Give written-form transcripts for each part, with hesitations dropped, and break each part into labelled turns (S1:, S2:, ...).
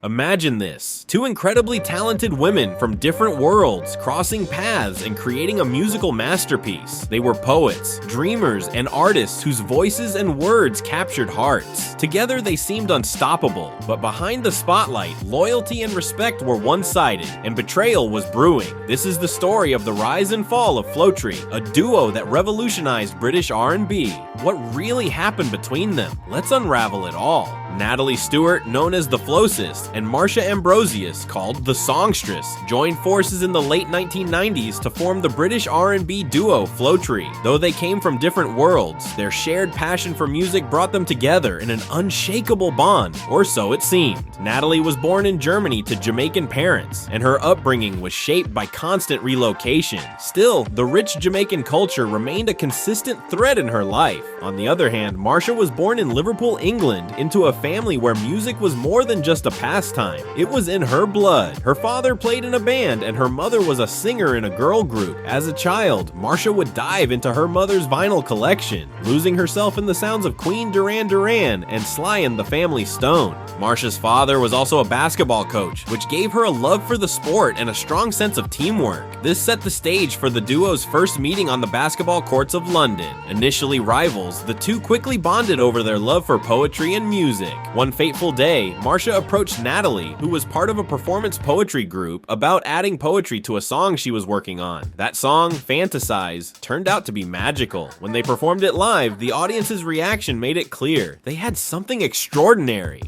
S1: Imagine this, two incredibly talented women from different worlds crossing paths and creating a musical masterpiece. They were poets, dreamers, and artists whose voices and words captured hearts. Together they seemed unstoppable, but behind the spotlight, loyalty and respect were one-sided, and betrayal was brewing. This is the story of the rise and fall of Floetry, a duo that revolutionized British R&B. What really happened between them? Let's unravel it all. Natalie Stewart, known as the Floacist, and Marsha Ambrosius, called the Songstress, joined forces in the late 1990s to form the British R&B duo Floetry. Though they came from different worlds, their shared passion for music brought them together in an unshakable bond, or so it seemed. Natalie was born in Germany to Jamaican parents, and her upbringing was shaped by constant relocation. Still, the rich Jamaican culture remained a consistent thread in her life. On the other hand, Marsha was born in Liverpool, England, into a family where music was more than just a pastime. It was in her blood. Her father played in a band and her mother was a singer in a girl group. As a child, Marsha would dive into her mother's vinyl collection, losing herself in the sounds of Queen Duran Duran and Sly and the Family Stone. Marsha's father was also a basketball coach, which gave her a love for the sport and a strong sense of teamwork. This set the stage for the duo's first meeting on the basketball courts of London. Initially rivals, the two quickly bonded over their love for poetry and music. One fateful day, Marsha approached Natalie, who was part of a performance poetry group, about adding poetry to a song she was working on. That song, Fantasize, turned out to be magical. When they performed it live, the audience's reaction made it clear they had something extraordinary.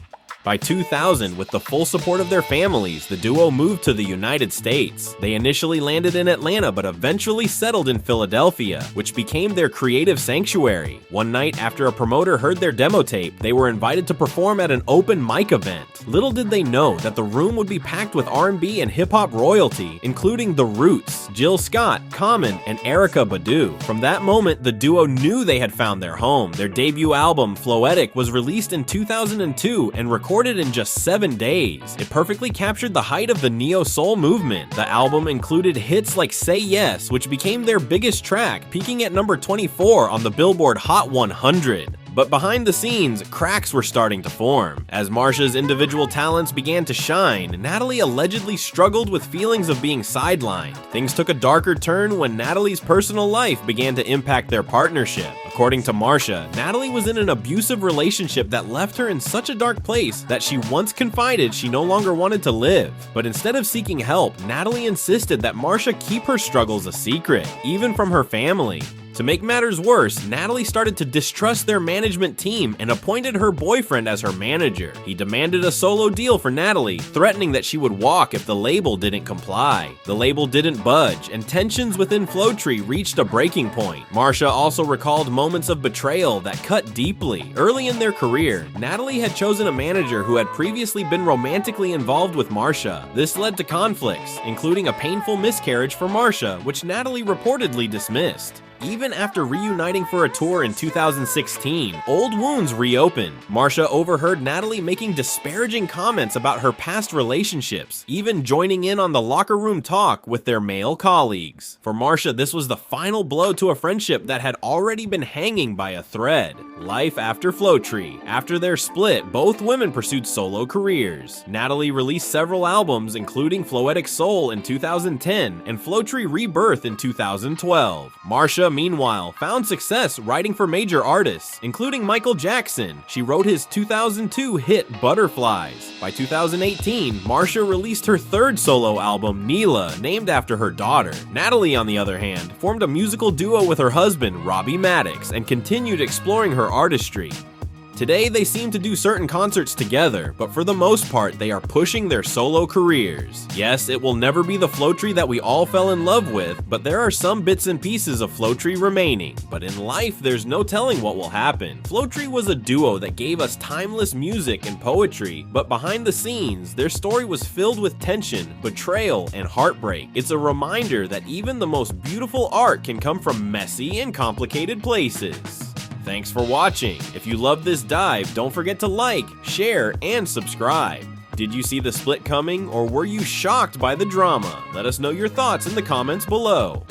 S1: By 2000, with the full support of their families, the duo moved to the United States. They initially landed in Atlanta but eventually settled in Philadelphia, which became their creative sanctuary. One night, after a promoter heard their demo tape, they were invited to perform at an open mic event. Little did they know that the room would be packed with R&B and hip-hop royalty, including The Roots, Jill Scott, Common, and Erykah Badu. From that moment, the duo knew they had found their home. Their debut album, Floetic, was released in 2002 and recorded in just 7 days. It perfectly captured the height of the neo-soul movement. The album included hits like Say Yes, which became their biggest track, peaking at number 24 on the Billboard Hot 100. But behind the scenes, cracks were starting to form. As Marsha's individual talents began to shine, Natalie allegedly struggled with feelings of being sidelined. Things took a darker turn when Natalie's personal life began to impact their partnership. According to Marsha, Natalie was in an abusive relationship that left her in such a dark place that she once confided she no longer wanted to live. But instead of seeking help, Natalie insisted that Marsha keep her struggles a secret, even from her family. To make matters worse, Natalie started to distrust their management team and appointed her boyfriend as her manager. He demanded a solo deal for Natalie, threatening that she would walk if the label didn't comply. The label didn't budge, and tensions within Floetry reached a breaking point. Marsha also recalled moments of betrayal that cut deeply. Early in their career, Natalie had chosen a manager who had previously been romantically involved with Marsha. This led to conflicts, including a painful miscarriage for Marsha, which Natalie reportedly dismissed. Even after reuniting for a tour in 2016, old wounds reopened. Marsha overheard Natalie making disparaging comments about her past relationships, even joining in on the locker room talk with their male colleagues. For Marsha, this was the final blow to a friendship that had already been hanging by a thread. Life after Floetry. After their split, both women pursued solo careers. Natalie released several albums, including Floetic Soul in 2010 and Floetry Rebirth in 2012. Marsha, meanwhile, found success writing for major artists, including Michael Jackson. She wrote his 2002 hit Butterflies. By 2018, Marsha released her third solo album, Neela, named after her daughter. Natalie, on the other hand, formed a musical duo with her husband, Robbie Maddox, and continued exploring her artistry. Today, they seem to do certain concerts together, but for the most part, they are pushing their solo careers. Yes, it will never be the Floetry that we all fell in love with, but there are some bits and pieces of Floetry remaining. But in life, there's no telling what will happen. Floetry was a duo that gave us timeless music and poetry, but behind the scenes, their story was filled with tension, betrayal, and heartbreak. It's a reminder that even the most beautiful art can come from messy and complicated places. Thanks for watching. If you loved this dive, don't forget to like, share, and subscribe. Did you see the split coming, or were you shocked by the drama? Let us know your thoughts in the comments below.